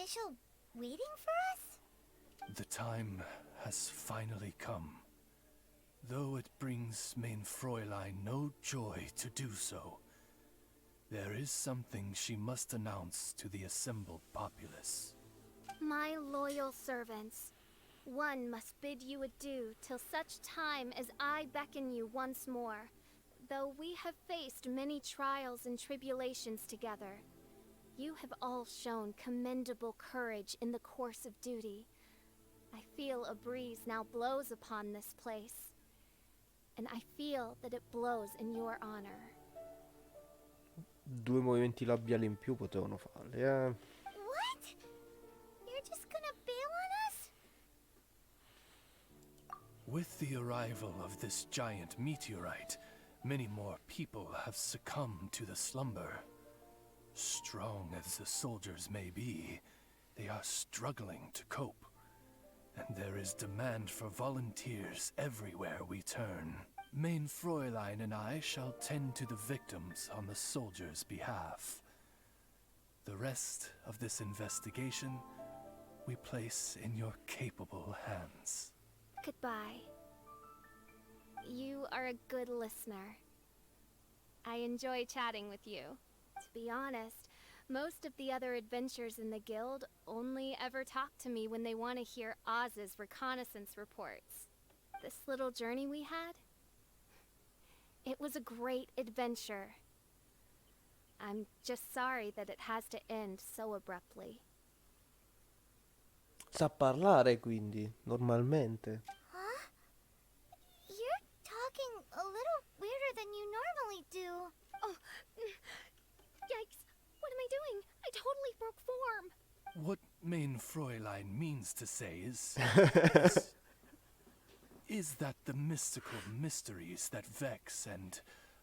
official waiting for us? The time has finally come. Though it brings main Fräulein no joy to do so, there is something she must announce to the assembled populace. My loyal servants, one must bid you adieu till such time as I beckon you once more. Though we have faced many trials and tribulations together, you have all shown commendable courage in the course of duty. I feel a breeze now blows upon this place, and I feel that it blows in your honor. Due movimenti labiali in più potevano farli, What? You're just gonna bail on us? With the arrival of this giant meteorite, many more people have succumbed to the slumber. Strong as the soldiers may be, they are struggling to cope. And there is demand for volunteers everywhere we turn. Main Fräulein and I shall tend to the victims on the soldiers' behalf. The rest of this investigation we place in your capable hands. Goodbye. You are a good listener. I enjoy chatting with you. To be honest, most of the other adventurers in the guild only ever talk to me when they want to hear Oz's reconnaissance reports. This little journey we had, it was a great adventure. I'm just sorry that it has to end so abruptly. Sa parlare quindi, normalmente. Huh? You're talking a little weirder than you normally do. Oh, yikes. What am I doing? I totally broke form. What main Fräulein means to say is that the mystical mysteries that vex and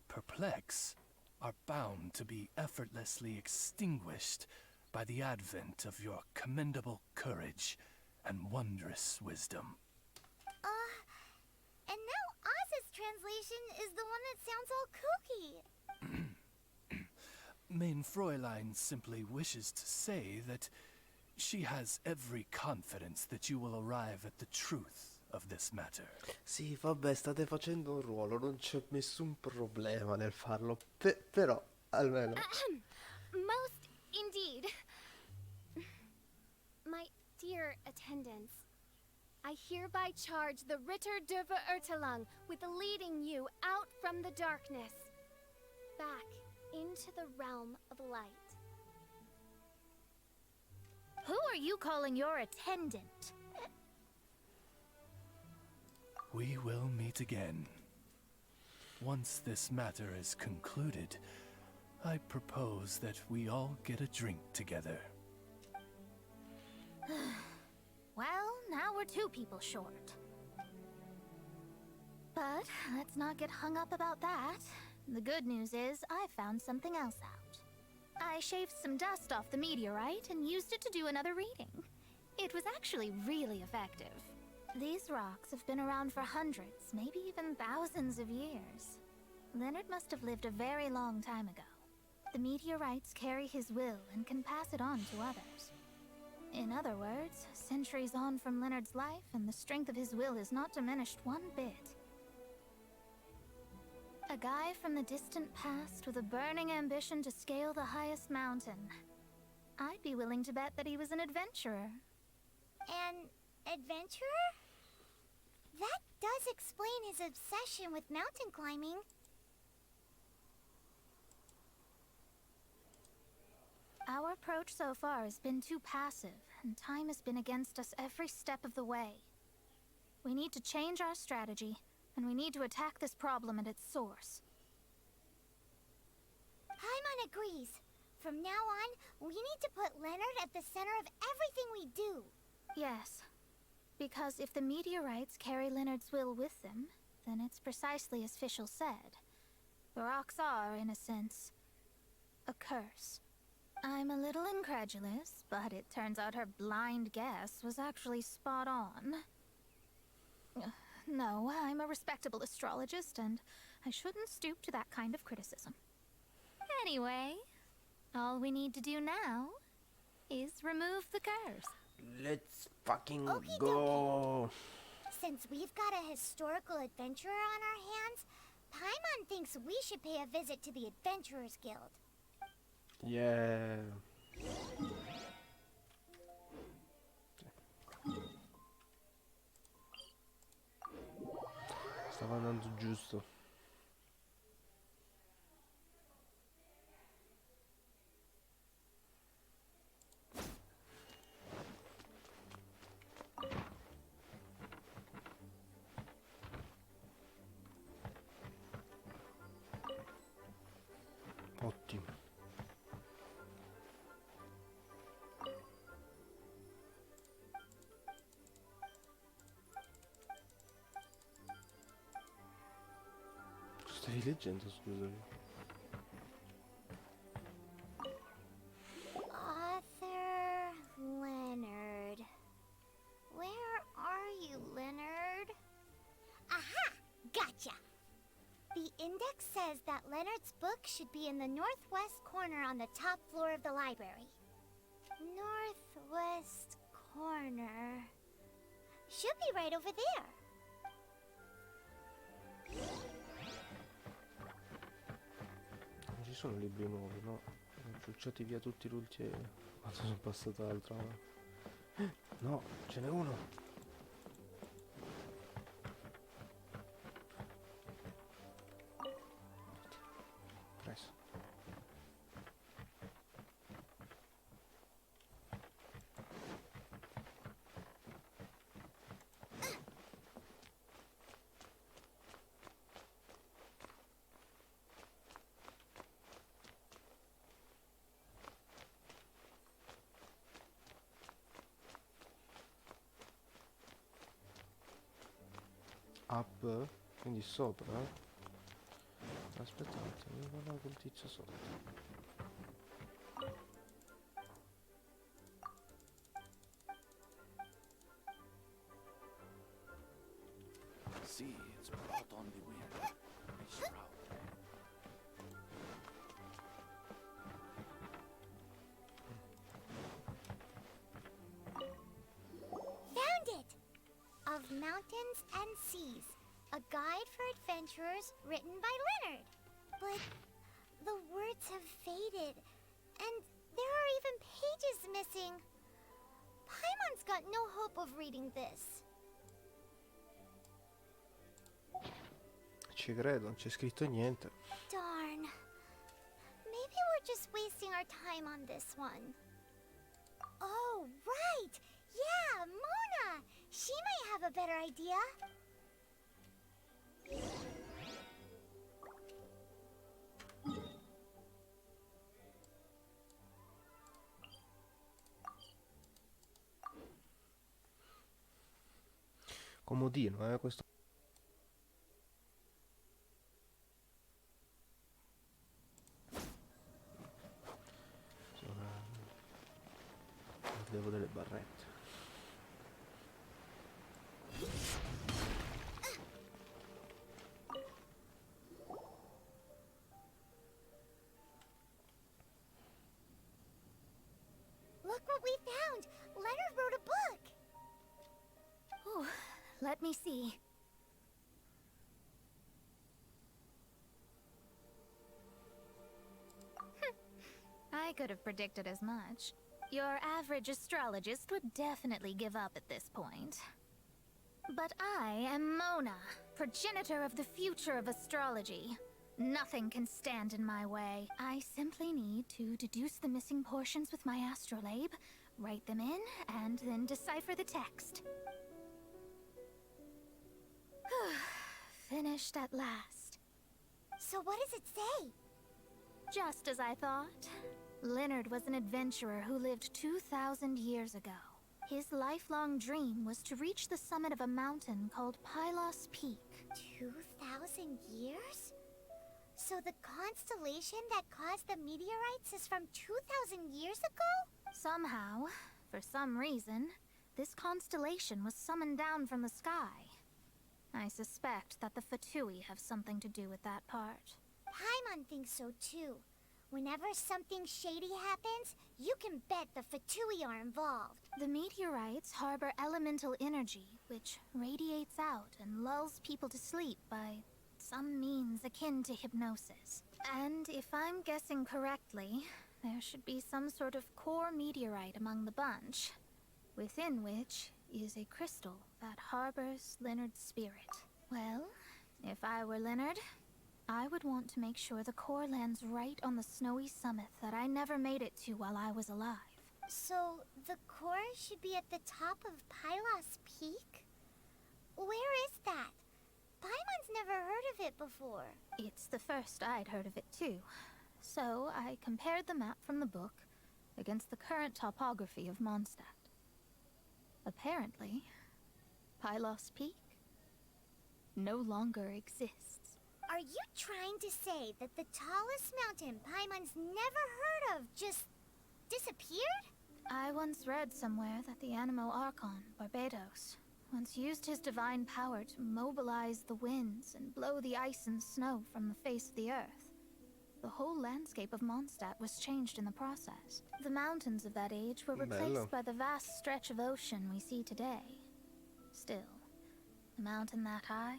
perplex are bound to be effortlessly extinguished by the advent of your commendable courage and wondrous wisdom. And now Oz's translation is the one that sounds all kooky. Main Fräulein simply wishes to say that she has every confidence that you will arrive at the truth of this matter. Sì, vabbè, state facendo un ruolo, non c'è nessun problema nel farlo, però, almeno... Most indeed. My dear attendants, I hereby charge the Ritter Derva Ertelang with leading you out from the darkness, back into the realm of light. Who are you calling your attendant? We will meet again. Once this matter is concluded, I propose that we all get a drink together. Well, now we're 2 people short. But let's not get hung up about that. The good news is I found something else out. I shaved some dust off the meteorite and used it to do another reading. It was actually really effective. These rocks have been around for hundreds, maybe even thousands of years. Leonard must have lived a very long time ago. The meteorites carry his will and can pass it on to others. In other words, centuries on from Leonard's life, and the strength of his will is not diminished one bit. A guy from the distant past with a burning ambition to scale the highest mountain. I'd be willing to bet that he was an adventurer. An adventurer? That does explain his obsession with mountain climbing. Our approach so far has been too passive, and time has been against us every step of the way. We need to change our strategy, and we need to attack this problem at its source. Paimon agrees. From now on, we need to put Leonard at the center of everything we do. Yes, because if the meteorites carry Leonard's will with them, then it's precisely as Fischl said. The rocks are, in a sense, a curse. I'm a little incredulous, but it turns out her blind guess was actually spot on. No, I'm a respectable astrologist, and I shouldn't stoop to that kind of criticism. Anyway, all we need to do now is remove the curse. Let's fucking Okie go. Since we've got a historical adventurer on our hands, Paimon thinks we should pay a visit to the Adventurers Guild. Yeah. Stava andando giusto. Ottimo. Stai leggendo, scusami. Author Leonard. Where are you, Leonard? Aha! Gotcha! The index says that Leonard's book should be in the northwest corner on the top floor of the library. Northwest corner. Should be right over there. Non ci sono libri nuovi, no? Sono ciucciati via tutti l'ultimo. Quando sono passato l'altra volta. No, ce n'è uno. Preso. Up, quindi sopra. Aspettate, mi guarda quel tizio sotto. See, it's brought on the wind. A shroud. Found it! Of Mountains and Seas, a guide for adventurers written by Leonard. But the words have faded, and there are even pages missing. Paimon's got no hope of reading this. Ci credo, non c'è scritto niente. Darn. Maybe we're just wasting our time on this one. Oh, right! Yeah, Mona! She might have a better idea. Comodino, questo. Devo delle barrette. Look what we found! Leonard wrote a book! Ooh, let me see. I could have predicted as much. Your average astrologist would definitely give up at this point. But I am Mona, progenitor of the future of astrology. Nothing can stand in my way. I simply need to deduce the missing portions with my astrolabe, write them in, and then decipher the text. Finished at last. So what does it say? Just as I thought. Leonard was an adventurer who lived 2,000 years ago. His lifelong dream was to reach the summit of a mountain called Pylos Peak. 2,000 years? So the constellation that caused the meteorites is from 2,000 years ago? Somehow, for some reason, this constellation was summoned down from the sky. I suspect that the Fatui have something to do with that part. Paimon thinks so too. Whenever something shady happens, you can bet the Fatui are involved. The meteorites harbor elemental energy, which radiates out and lulls people to sleep by some means akin to hypnosis. And if I'm guessing correctly, there should be some sort of core meteorite among the bunch, within which is a crystal that harbors Leonard's spirit. Well, if I were Leonard, I would want to make sure the core lands right on the snowy summit that I never made it to while I was alive. So, the core should be at the top of Pylos Peak? Where is that? Paimon's never heard of it before. It's the first I'd heard of it too. So I compared the map from the book against the current topography of Mondstadt. Apparently, Pylos Peak no longer exists. Are you trying to say that the tallest mountain Paimon's never heard of just disappeared? I once read somewhere that the Animo Archon, Barbados, once used his divine power to mobilize the winds and blow the ice and snow from the face of the earth. The whole landscape of Mondstadt was changed in the process. The mountains of that age were replaced by the vast stretch of ocean we see today. Still, a mountain that high,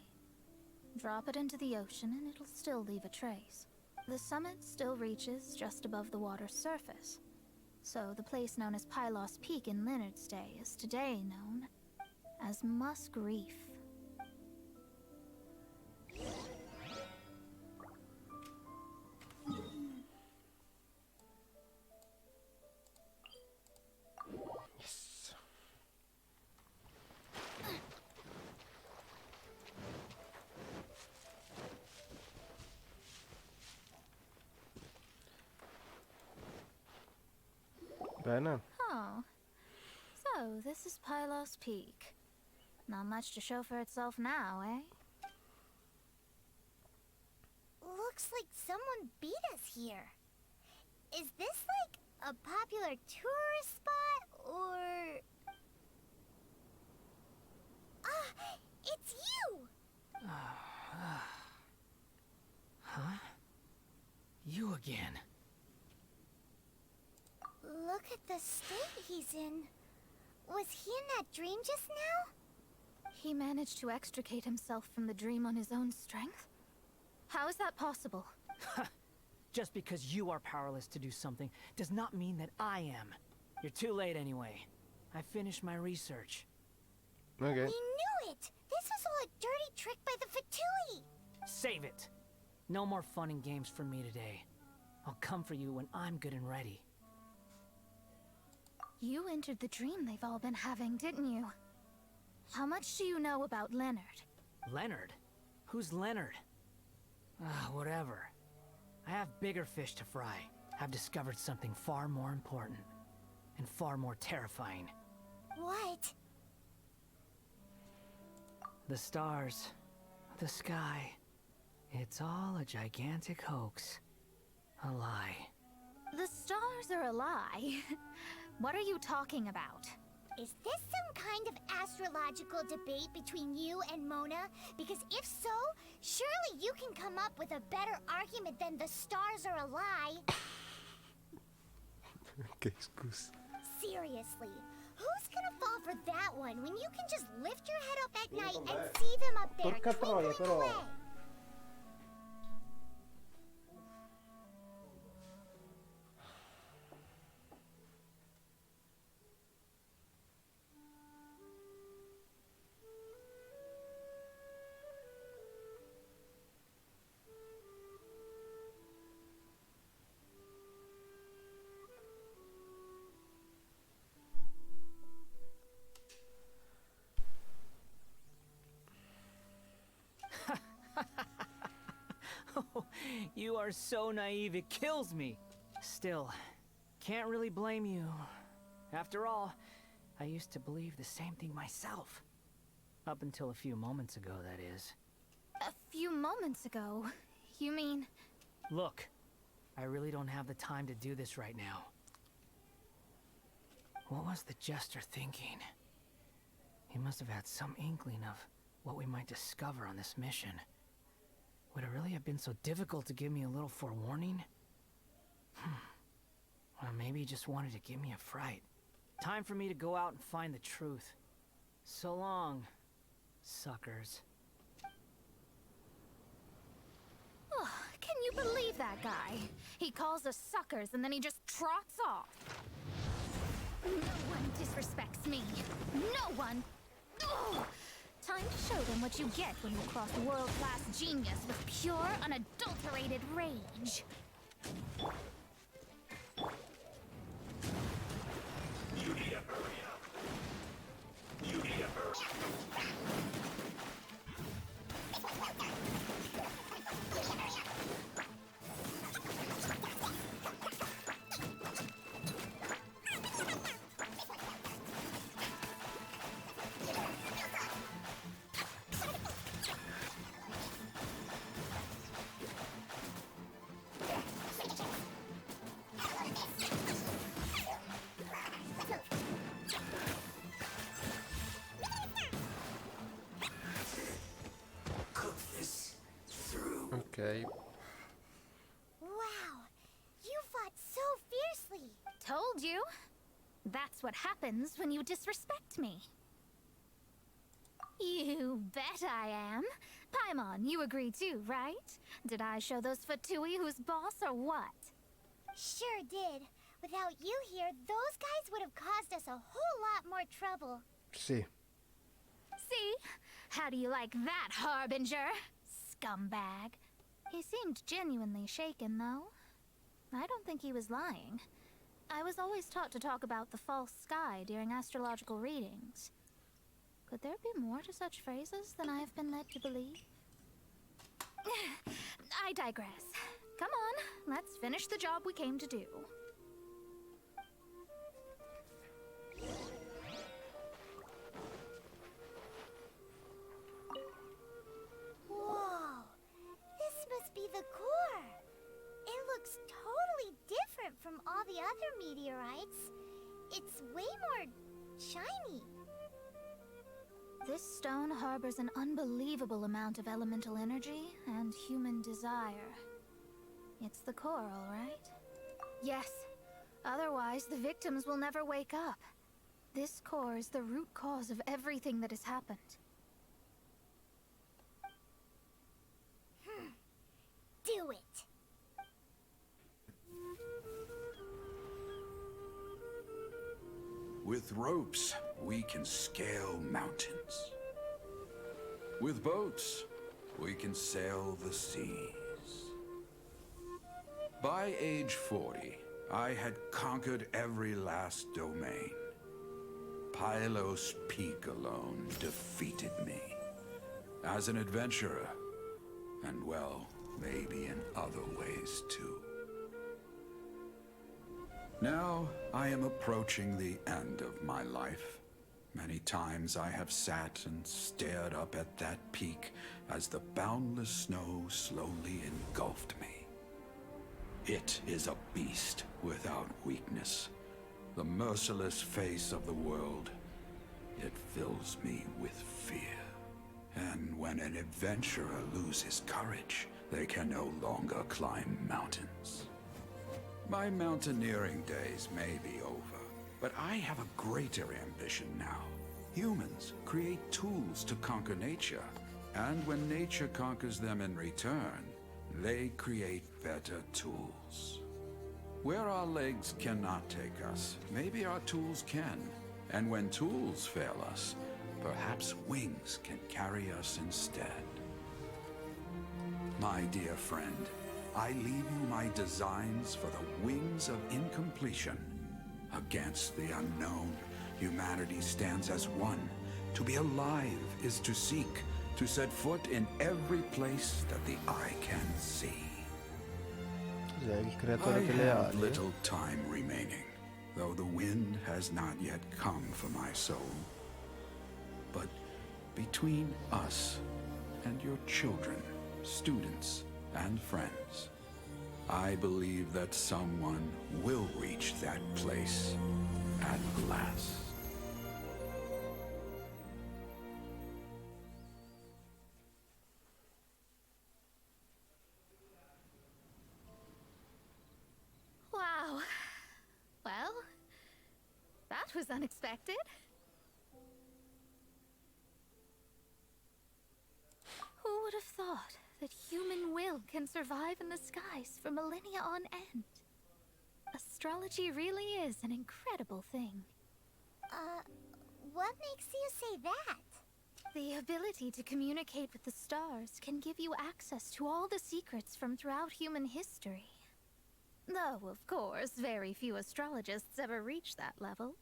drop it into the ocean and it'll still leave a trace. The summit still reaches just above the water's surface. So the place known as Pylos Peak in Leonard's day is today known as Musk Reef. Yes. Bene. Oh. So, this is Pylos Peak. Not much to show for itself now, eh? Looks like someone beat us here. Is this like a popular tourist spot, or... Ah, it's you! Huh? You again. Look at the state he's in. Was he in that dream just now? He managed to extricate himself from the dream on his own strength? How is that possible? Just because you are powerless to do something does not mean that I am. You're too late anyway. I finished my research. Okay. We knew it! This was all a dirty trick by the Fatui! Save it! No more fun and games for me today. I'll come for you when I'm good and ready. You entered the dream they've all been having, didn't you? How much do you know about Leonard? Leonard? Who's Leonard? Whatever. I have bigger fish to fry. I've discovered something far more important. And far more terrifying. What? The stars. The sky. It's all a gigantic hoax. A lie. The stars are a lie. What are you talking about? Is this some kind of astrological debate between you and Mona? Because if so, surely you can come up with a better argument than the stars are a lie. Ok, scusa. Seriously, who's gonna fall for that one when you can just lift your head up at night and see them up there Porca troia, twinkling però. away? You are so naive, it kills me. Still, can't really blame you. After all, I used to believe the same thing myself. Up until a few moments ago, that is. A few moments ago? You mean... Look, I really don't have the time to do this right now. What was the Jester thinking? He must have had some inkling of what we might discover on this mission. Would it really have been so difficult to give me a little forewarning? Or maybe he just wanted to give me a fright. Time for me to go out and find the truth. So long, suckers. Oh, can you believe that guy? He calls us suckers and then he just trots off. No one disrespects me. No one. Ugh. Time to show them what you get when you cross world-class genius with pure, unadulterated rage. Ok. Wow, you fought so fiercely. Told you. That's what happens when you disrespect me. You bet I am. Paimon, you agree too, right? Did I show those Fatui who's boss or what? Sure did. Without you here, those guys would have caused us a whole lot more trouble. Sì. See? How do you like that, Harbinger? Scumbag. He seemed genuinely shaken, though. I don't think he was lying. I was always taught to talk about the false sky during astrological readings. Could there be more to such phrases than I have been led to believe? I digress. Come on, let's finish the job we came to do. Whoa, this must be the core. It looks totally different from all the other meteorites. It's way more shiny. This stone harbors an unbelievable amount of elemental energy and human desire. It's the core, all right? Yes. Otherwise, the victims will never wake up. This core is the root cause of everything that has happened. Do it. With ropes, we can scale mountains. With boats, we can sail the seas. By age 40, I had conquered every last domain. Pylos Peak alone defeated me. As an adventurer, and well, maybe in other ways too. Now, I am approaching the end of my life. Many times I have sat and stared up at that peak as the boundless snow slowly engulfed me. It is a beast without weakness, the merciless face of the world. It fills me with fear. And when an adventurer loses courage, they can no longer climb mountains. My mountaineering days may be over, but I have a greater ambition now. Humans create tools to conquer nature, and when nature conquers them in return, they create better tools. Where our legs cannot take us, maybe our tools can. And when tools fail us, perhaps wings can carry us instead. My dear friend, I leave you my designs for the wings of incompletion. Against the unknown, humanity stands as one. To be alive is to seek, to set foot in every place that the eye can see. Cos'è il I creatore delle have ali? little time remaining, though the wind has not yet come for my soul. But between us and your children, students, and friends, I believe that someone will reach that place at last. was unexpected. Who would have thought that human will can survive in the skies for millennia on end? Astrology really is an incredible thing. What makes you say that? The ability to communicate with the stars can give you access to all the secrets from throughout human history. Though, of course, very few astrologists ever reach that level.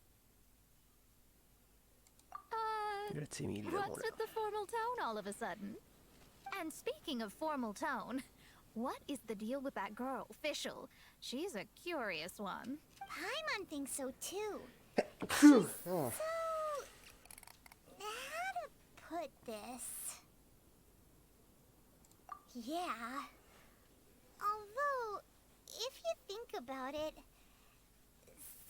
Grazie mille, What's amore. with the formal tone all of a sudden? And speaking of formal tone, what is the deal with that girl, Fischl? She's a curious one. Paimon thinks so too. Ah, So, how to put this? Yeah. Although, if you think about it,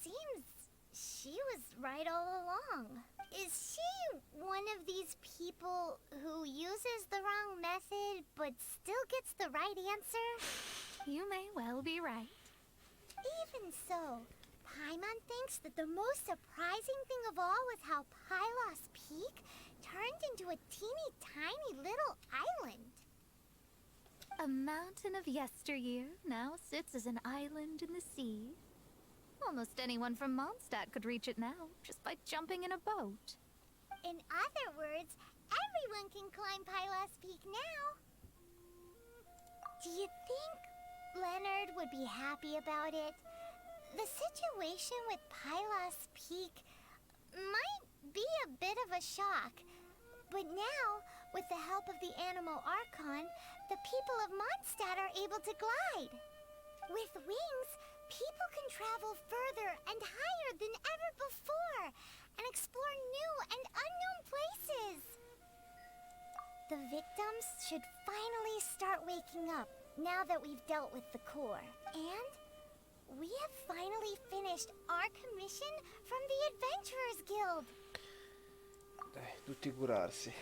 seems she was right all along. Is she one of these people who uses the wrong method but still gets the right answer? You may well be right. Even so, Paimon thinks that the most surprising thing of all was how Pylos Peak turned into a teeny tiny little island. A mountain of yesteryear now sits as an island in the sea. Almost anyone from Mondstadt could reach it now, just by jumping in a boat. In other words, everyone can climb Pylos Peak now. Do you think Leonard would be happy about it? The situation with Pylos Peak might be a bit of a shock, but now, with the help of the Animal Archon, the people of Mondstadt are able to glide. With wings, people can travel further and higher than ever before and explore new and unknown places. The victims should finally start waking up now that we've dealt with the core. And we have finally finished our commission from the Adventurers Guild. Dai, tutti curarsi.